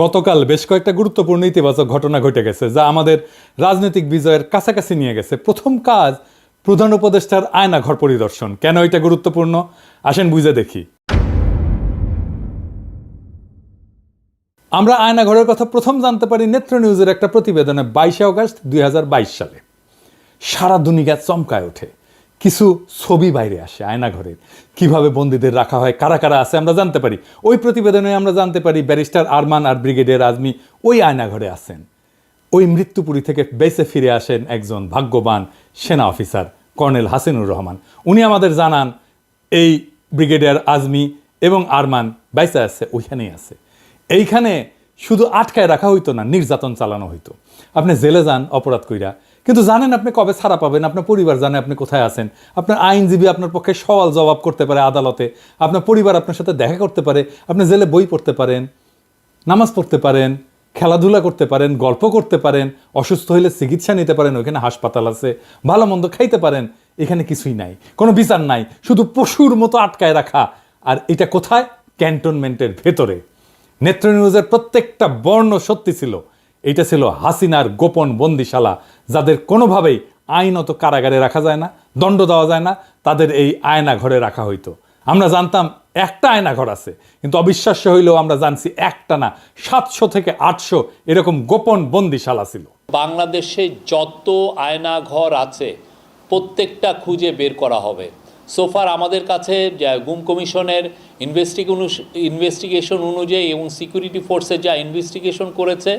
গতকাল বেশ কয়েকটা গুরুত্বপূর্ণ ইতিবাচক ঘটনা ঘটে গেছে যা আমাদের রাজনৈতিক বিজয়ের কাছাকাছি নিয়ে গেছে। প্রথম কাজ, প্রধান উপদেষ্টার আয়নাঘর পরিদর্শন। কেন এটা গুরুত্বপূর্ণ আসেন বুঝে দেখি। আমরা আয়নাঘরের কথা প্রথম জানতে পারি নেত্র নিউজের একটা প্রতিবেদনে 22 আগস্ট 2022 সালে। সারা দুনিয়া চমকায় ওঠে, কিছু ছবি বাইরে আসে আয়নাঘরের, কিভাবে বন্দীদের রাখা হয়, কারা কারা আছে আমরা জানতে পারি। ওই প্রতিবেদনে আমরা জানতে পারি ব্যারিস্টার আরমান আর ব্রিগেডিয়ার আজমি ওই আয়নাঘরে আছেন। ওই মৃত্যুপুরী থেকে বেঁচে ফিরে আসেন একজন ভাগ্যবান সেনা অফিসার কর্নেল হাসিনুর রহমান। উনি আমাদের জানান এই ব্রিগেডিয়ার আজমি এবং আরমান বেঁচে আছে, ওইখানেই আছে। এইখানে শুধু আটকায় রাখা হইতো না, নির্যাতন চালানো হইতো। আপনি জেলে যান অপরাধ কইরা, কিন্তু জানেন আপনি কবে ছাড়া পাবেন, আপনার পরিবার জানে আপনি কোথায় আছেন, আপনার আইনজীবী আপনার পক্ষে সওয়াল জবাব করতে পারে আদালতে, আপনার পরিবার আপনার সাথে দেখা করতে পারে, আপনি জেলে বই পড়তে পারেন, নামাজ পড়তে পারেন, খেলাধুলা করতে পারেন, গল্প করতে পারেন, অসুস্থ হইলে চিকিৎসা নিতে পারেন, ওইখানে হাসপাতাল আছে, ভালো মন্দ খাইতে পারেন। এখানে কিছুই নাই, কোনো বিচার নাই, শুধু পশুর মতো আটকায় রাখা। আর এটা কোথায়? ক্যান্টনমেন্টের ভেতরে। নেত্র নিউজের প্রত্যেকটা বর্ণ সত্যি ছিল। এটা ছিল হাসিনার গোপন বন্দিশালা, যাদের কোনোভাবেই আইনত কারাগারে রাখা যায় না, দণ্ড দেওয়া যায় না, তাদের এই আয়না ঘরে রাখা হইতো। আমরা জানতাম একটা আয়নাঘর আছে, কিন্তু অবিশ্বাস্য হইলেও আমরা জানছি একটা না, 700 থেকে 800 এরকম গোপন বন্দিশালা ছিল। বাংলাদেশে যত আয়নাঘর আছে প্রত্যেকটা খুঁজে বের করা হবে। সোফার আমাদের কাছে গুম কমিশনের ইনভেস্টিগেশন অনুযায়ী এবং সিকিউরিটি ফোর্সে যা ইনভেস্টিগেশন করেছে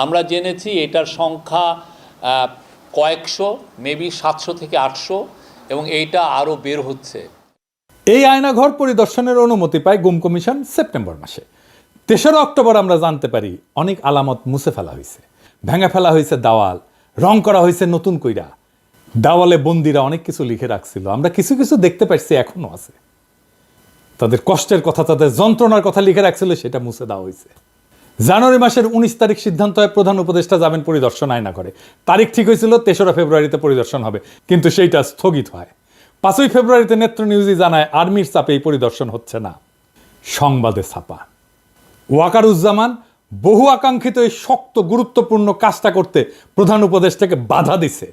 আমরা জেনেছি এটার সংখ্যা কয়েকশো, মেবি 700 থেকে 800, এবং এইটা আরও বের হচ্ছে। এই আয়নাঘর পরিদর্শনের অনুমতি পায় গুম কমিশন সেপ্টেম্বর মাসে। 3রা অক্টোবর আমরা জানতে পারি অনেক আলামত মুছে ফেলা হয়েছে, ভেঙে ফেলা হয়েছে দেওয়াল, রং করা হয়েছে নতুন কইরা। দেওয়ালে বন্দিরা অনেক কিছু লিখে রাখছিল, আমরা কিছু কিছু দেখতে পাচ্ছি এখনো আছে। তাদের কষ্টের কথা, তাদের যন্ত্রণার কথা লিখে রাখছিল, সেটা মুছে দেওয়া হয়েছে। জানুয়ারি মাসের 19 তারিখ সিদ্ধান্ত হয় প্রধান উপদেষ্টা যাবেন পরিদর্শন আয়না করে। তারিখ ঠিক হয়েছিল 3রা ফেব্রুয়ারিতে পরিদর্শন হবে, কিন্তু সেইটা স্থগিত হয়। 5ই ফেব্রুয়ারিতে নেত্র নিউজই জানায় আর্মির চাপে এই পরিদর্শন হচ্ছে না। সংবাদে ছাপা ওয়াকারুজ্জামান বহু আকাঙ্ক্ষিত এই শক্ত গুরুত্বপূর্ণ কাজটা করতে প্রধান উপদেষ্টাকে বাধা দিছে।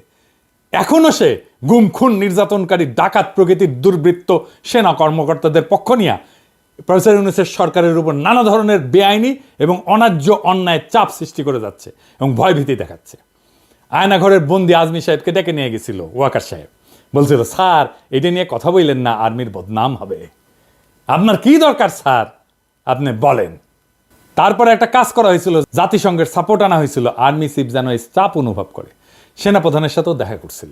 এখনো সে গুম খুন নির্যাতনকারী ডাকাত প্রকৃতির দুর্বৃত্ত সেনা কর্মকর্তাদের পক্ষ নিয়ে প্রফেসর ইউনূসের সরকারের উপর নানা ধরনের বেআইনি এবং অন্যায্য অন্যায় চাপ সৃষ্টি করে যাচ্ছে এবং ভয়ভীতি দেখাচ্ছে। আয়নাঘরের বন্দি আজমি সাহেবকে ডেকে নিয়ে গেছিল ওয়াকার সাহেব, বলছিল স্যার এটা নিয়ে কথা বললেন না, আর্মির বদনাম হবে। আপনার কি দরকার স্যার, আপনি বলেন। তারপরে একটা কাজ করা হয়েছিল, জাতিসংঘের সাপোর্ট আনা হয়েছিল, আর্মি চিফ যেন এই চাপ অনুভব করে সেনাপ্রধানের সাথেও দেখা করছিল,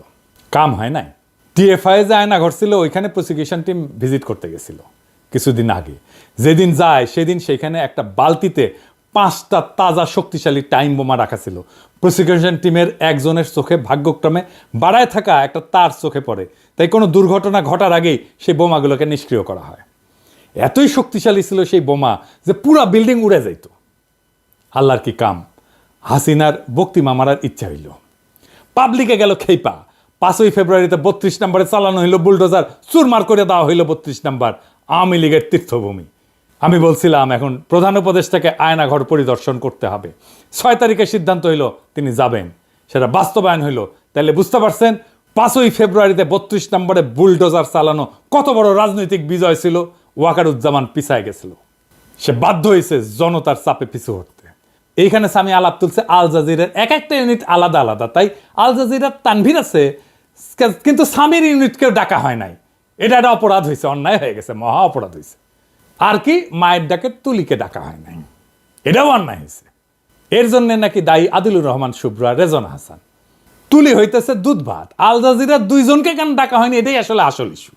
কাম হয় নাই। টিএফআই যে আয়নাঘর ছিল ওইখানে প্রসিকিউশন টিম ভিজিট করতে গেছিল কিছুদিন আগে। যেদিন যায় সেদিন সেখানে একটা বালতিতে 5টা তাজা শক্তিশালী টাইম বোমা রাখা ছিল। প্রসিকিউশন টিমের একজনের চোখে ভাগ্যক্রমে বাড়ায় থাকা একটা তার চোখে পড়ে, তাই কোনো দুর্ঘটনা ঘটার আগেই সেই বোমাগুলোকে নিষ্ক্রিয় করা হয়। এতই শক্তিশালী ছিল সেই বোমা যে পুরা বিল্ডিং উড়ে যাইত। আল্লাহর কি কাম, হাসিনার বক্তিমা মারার ইচ্ছা হইল, পাবলিকে গেল খেইপা। 5ই ফেব্রুয়ারিতে 32 নম্বরে চালানো হইল বুলডোজার, চুরমার করে দেওয়া হইল 32 নম্বর আওয়ামী লীগের তীর্থভূমি। আমি বলছিলাম এখন প্রধান উপদেষ্টাকে আয়নাঘর পরিদর্শন করতে হবে। 6 তারিখে সিদ্ধান্ত হইল তিনি যাবেন, সেটা বাস্তবায়ন হইল। তাহলে বুঝতে পারছেন 5ই ফেব্রুয়ারিতে 32 নম্বরে বুলডোজার চালানো কত বড় রাজনৈতিক বিজয় ছিল। ওয়াকারুজ্জামান পিছায় গেছিল, সে বাধ্য হয়েছে জনতার চাপে পিছু হটতে। এইখানে সামি আলাপ তুলছে আল জাজিরার এক একটা ইউনিট আলাদা আলাদা, তাই আল জাজিরার তানভীর আছে, কিন্তু সামির ইউনিটকেও ডাকা হয় নাই। এটা একটা অপরাধ হয়েছে, অন্যায় হয়ে গেছে, মহা অপরাধ হয়েছে। আর কি মায়ের ডাকে তুলিকে ডাকা হয় নাই, এটাও অন্যায় হয়েছে। এর জন্য নাকি দায়ী আদিলুর রহমান শুভ্রা, রেজনা হাসান। তুলি হইতেছে দুধ ভাত, আল জাজিরার 2জনকে কেন ডাকা হয়নি, এটাই আসলে আসল ইস্যু।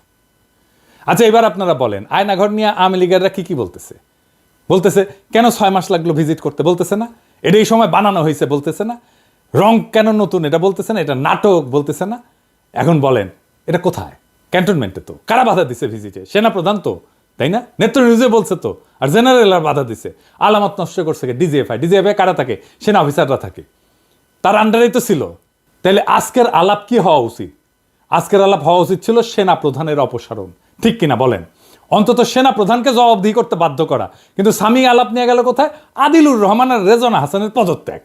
আচ্ছা এবার আপনারা বলেন আয়নাঘর নিয়ে আওয়ামী লীগেররা কি বলতেছে? বলতেছে কেন 6 মাস লাগলো ভিজিট করতে, বলতেছে না এটা এই সময় বানানো হয়েছে, বলতেছে না রং কেন নতুন, এটা বলতেছে না এটা নাটক, বলতেছে না। এখন বলেন এটা কোথায়? ক্যান্টনমেন্টে তো। কারা বাধা দিছে ভিজিটে? সেনাপ্রধান তো, তাই না? নেত্র নিউজে বলছে তো। আর জেনারেল বাধা দিছে, আলামত নষ্ট করছে ডিজিএফআই। ডিজিএফআই কারা থাকে? সেনা অফিসাররা থাকে, তার আন্ডারেই তো ছিল। তাহলে আজকের আলাপ কি হওয়া উচিত? আজকের আলাপ হওয়া উচিত ছিল সেনা প্রধানের অপসারণ, ঠিক কিনা বলেন? অন্তত সেনা প্রধানকে জবাবদিহি করতে বাধ্য করা। কিন্তু সামি আলাপ নিয়ে গেল কোথায়? আদিলুর রহমান আর রেজওয়ানা হাসানের পদত্যাগ।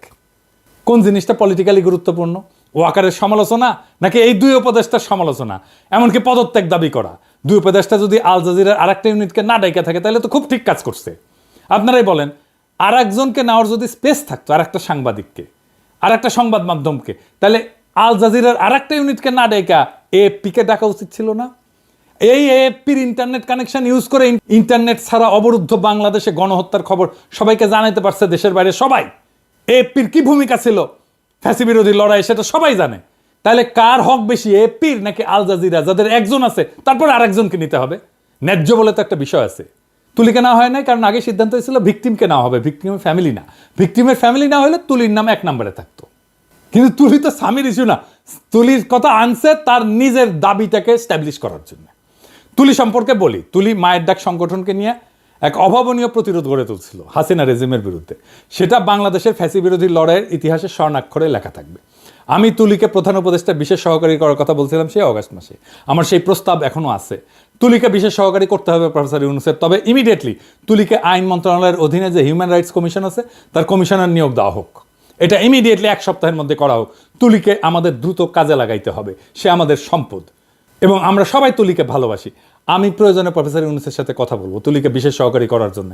কোন জিনিসটা পলিটিক্যালি গুরুত্বপূর্ণ? ওয়াকারের সমালোচনা নাকি এই দুই উপদেষ্টার সমালোচনা, এমনকি পদত্যাগ দাবি করা? দুই উপদেষ্টা যদি আল জাজিরার আরেকটা ইউনিটকে না ডাইকা থাকে তাহলে তো খুব ঠিক কাজ করছে। আপনারাই বলেন, আর একজনকে নেওয়ার যদি স্পেস থাকতো, আর একটা সাংবাদিককে, আর একটা সংবাদ মাধ্যমকে, তাহলে আল জাজিরার আরেকটা ইউনিটকে না ডাইকা এএফপিকে ডাকা উচিত ছিল না? এই এএফপির ইন্টারনেট কানেকশন ইউজ করে ইন্টারনেট ছাড়া অবরুদ্ধ বাংলাদেশে গণহত্যার খবর সবাইকে জানাতে পারছে দেশের বাইরে সবাই। এএফপির কি ভূমিকা ছিল ফ্যাসি বিরোধী লড়াই সেটা সবাই জানে। তাহলে কার হক বেশি, এএফপির নাকি আল জাজিরা, যাদের একজন আছে তারপর আরেকজনকে নিতে হবে? ন্যায্য বলে তো একটা বিষয় আছে। তুলিকে না হয় নাই কারণ আগে সিদ্ধান্ত হয়েছিল ভিকটিমকে নেওয়া হবে, ভিকটিমের ফ্যামিলি না। ভিকটিমের ফ্যামিলি না হলে তুলির নাম এক নম্বরে থাকতো। কিন্তু তুলি তো স্বামীর ইস্যু না, তুলির কথা আনছে তার নিজের দাবিটাকে স্ট্যাবলিশ করার জন্য। তুলি সম্পর্কে বলি, তুলি মায়ের ডাক সংগঠনকে নিয়ে এক অভাবনীয় প্রতিরোধ গড়ে তুলছিল হাসিনা রেজিমের বিরুদ্ধে। সেটা বাংলাদেশের ফ্যাসি বিরোধী লড়াইয়ের ইতিহাসে স্বর্ণাক্ষরে লেখা থাকবে। আমি তুলিকে প্রধান উপদেষ্টা বিশেষ সহকারী করার কথা বলছিলাম সেই অগাস্ট মাসে। আমার সেই প্রস্তাব এখনো আছে, তুলিকে বিশেষ সহকারী করতে হবে প্রফেসর ইউনূসের। তবে ইমিডিয়েটলি তুলিকে আইন মন্ত্রণালয়ের অধীনে যে হিউম্যান রাইটস কমিশন আছে তার কমিশনার নিয়োগ দেওয়া হোক। এটা ইমিডিয়েটলি 1 সপ্তাহের মধ্যে করা হোক। তুলিকে আমাদের দ্রুত কাজে লাগাইতে হবে, সে আমাদের সম্পদ এবং আমরা সবাই তুলিকে ভালোবাসি। আমি প্রয়োজনে প্রফেসর ইউনূসের সাথে কথা বলবো তুলিকে বিশেষ সহকারী করার জন্য।